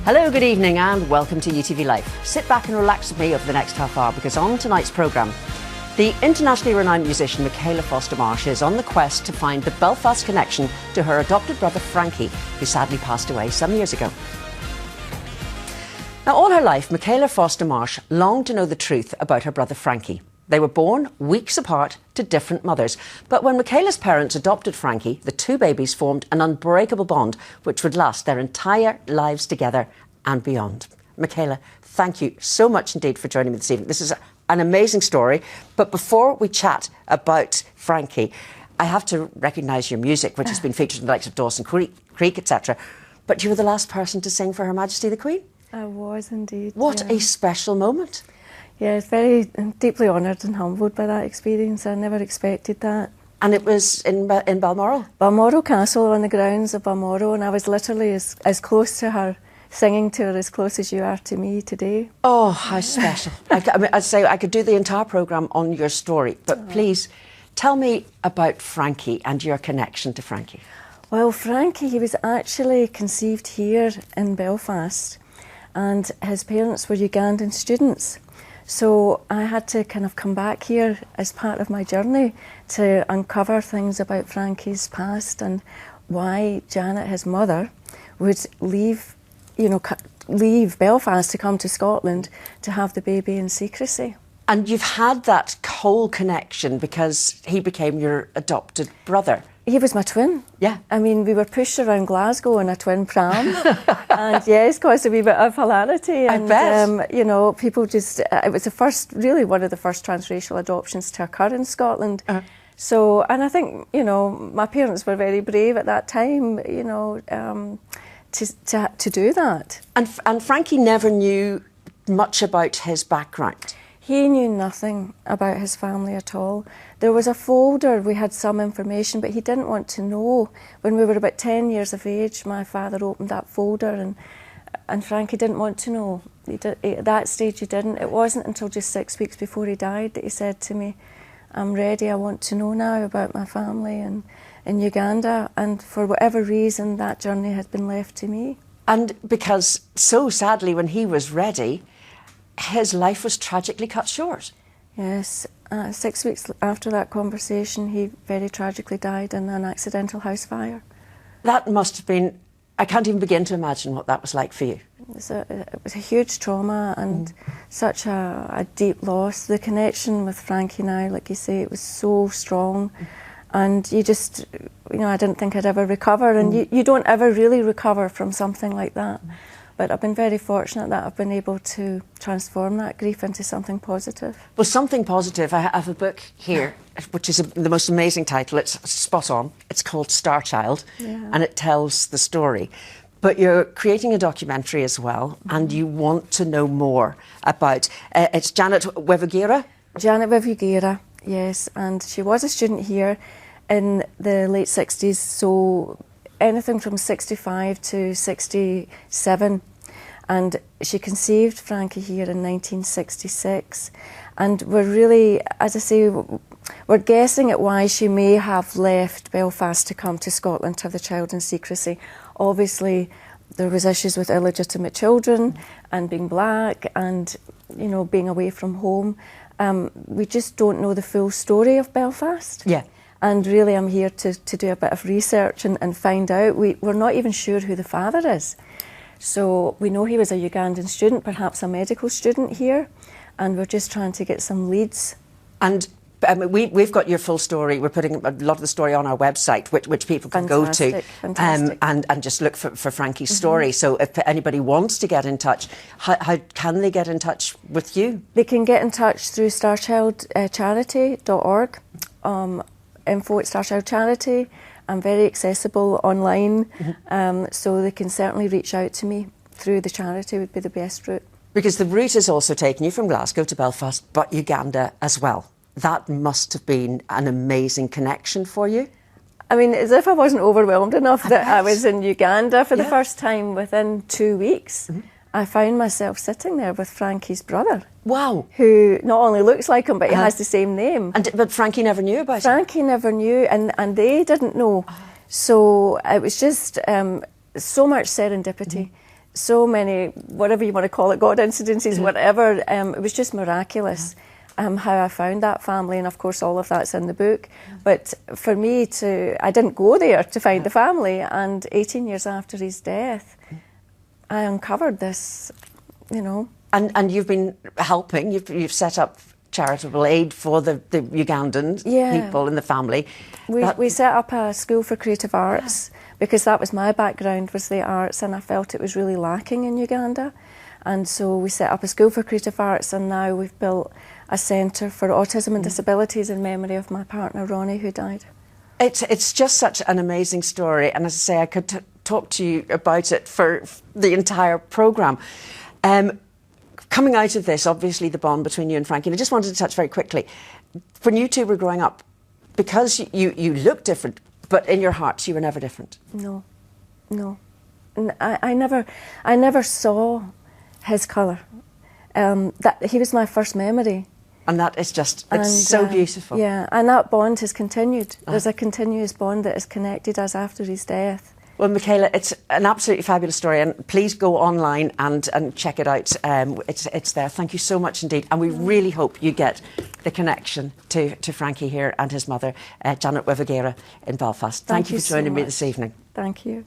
Hello, good evening and welcome to UTV Life. Sit back and relax with me over the next half hour because on tonight's programme, the internationally renowned musician Michaela Foster-Marsh is on the quest to find the Belfast connection to her adopted brother Frankie, who sadly passed away some years ago. Now, all her life, Michaela Foster-Marsh longed to know the truth about her brother Frankie. They were born weeks apart to different mothers. But when Michaela's parents adopted Frankie, the two babies formed an unbreakable bond which would last their entire lives together and beyond. Michaela, thank you so much indeed for joining me this evening. This is an amazing story. But before we chat about Frankie, I have to recognise your music, which has been featured in the likes of Dawson Creek, etc. But you were the last person to sing for Her Majesty the Queen. I was indeed. What a special moment. Yeah, it's very deeply honoured and humbled by that experience. I never expected that. And it was in Balmoral? Balmoral Castle, on the grounds of Balmoral, and I was literally as close to her, singing to her as close as you are to me today. Oh, how special. I mean, I'd say I could do the entire programme on your story, but please tell me about Frankie and your connection to Frankie. Well, Frankie, he was actually conceived here in Belfast, and his parents were Ugandan students. So I had to kind of come back here as part of my journey to uncover things about Frankie's past and why Janet, his mother, would leave Belfast to come to Scotland to have the baby in secrecy. And you've had that whole connection because he became your adopted brother. He was my twin. Yeah. I mean, we were pushed around Glasgow in a twin pram. And yes, caused a wee bit of hilarity. I bet. You know, people just, it was really one of the first transracial adoptions to occur in Scotland. So, and I think, you know, my parents were very brave at that time, you know, to do that. And Frankie never knew much about his background. He knew nothing about his family at all. There was a folder, we had some information, but he didn't want to know. When we were about 10 years of age, my father opened that folder and Frankie didn't want to know. At that stage he didn't. It wasn't until just 6 weeks before he died that he said to me, "I'm ready, I want to know now about my family in Uganda." And for whatever reason, that journey had been left to me. And because so sadly when he was ready, his life was tragically cut short. Yes, 6 weeks after that conversation, he very tragically died in an accidental house fire. That must have been, I can't even begin to imagine what that was like for you. It was a huge trauma and such a deep loss. The connection with Frankie now, like you say, it was so strong. And you just, you know, I didn't think I'd ever recover. And you don't ever really recover from something like that. But I've been very fortunate that I've been able to transform that grief into something positive. Well, something positive. I have a book here, which is the most amazing title. It's spot on. It's called Star Child, and it tells the story. But you're creating a documentary as well, and you want to know more about... it's Janet Wevugira? Janet Wevugira, yes. And she was a student here in the late 60s, so anything from 65 to 67, and she conceived Frankie here in 1966. And we're really, as I say, we're guessing at why she may have left Belfast to come to Scotland to have the child in secrecy. Obviously, there was issues with illegitimate children and being black and, you know, being away from home. We just don't know the full story of Belfast. Yeah. And really, I'm here to do a bit of research and find out. We're not even sure who the father is. So we know he was a Ugandan student, perhaps a medical student here, and we're just trying to get some leads. And we've got your full story. We're putting a lot of the story on our website, which people can go to and just look for Frankie's story. So if anybody wants to get in touch, how can they get in touch with you? They can get in touch through starchildcharity.org. Info at Starchild Charity. I'm very accessible online, so they can certainly reach out to me through the charity would be the best route. Because the route has also taken you from Glasgow to Belfast, but Uganda as well. That must have been an amazing connection for you. I mean, as if I wasn't overwhelmed enough that I was in Uganda for the first time within 2 weeks. I found myself sitting there with Frankie's brother. Wow. Who not only looks like him, but he has the same name. But Frankie never knew about it? Frankie never knew, and they didn't know. So it was just so much serendipity so many, whatever you want to call it, God incidences, whatever. It was just miraculous how I found that family, and of course all of that's in the book. But for me I didn't go there to find the family, and 18 years after his death, I uncovered this, you know. And you've been helping, you've set up charitable aid for the Ugandan people in the family. We set up a school for creative arts because that was my background, was the arts, and I felt it was really lacking in Uganda. And so we set up a school for creative arts, and now we've built a centre for autism and disabilities in memory of my partner Ronnie, who died. It's just such an amazing story, and as I say, I could talk to you about it for the entire programme. Coming out of this, obviously the bond between you and Frankie, and I just wanted to touch very quickly, when you two were growing up, because you look different, but in your hearts you were never different. No. I never saw his colour. That he was my first memory. And that is just, it's so beautiful. Yeah, and that bond has continued. There's a continuous bond that has connected us after his death. Well, Michaela, it's an absolutely fabulous story, and please go online and check it out. It's there. Thank you so much indeed, and we really hope you get the connection to Frankie here and his mother, Janet Wevugira in Belfast. Thank you for joining me this evening. Thank you.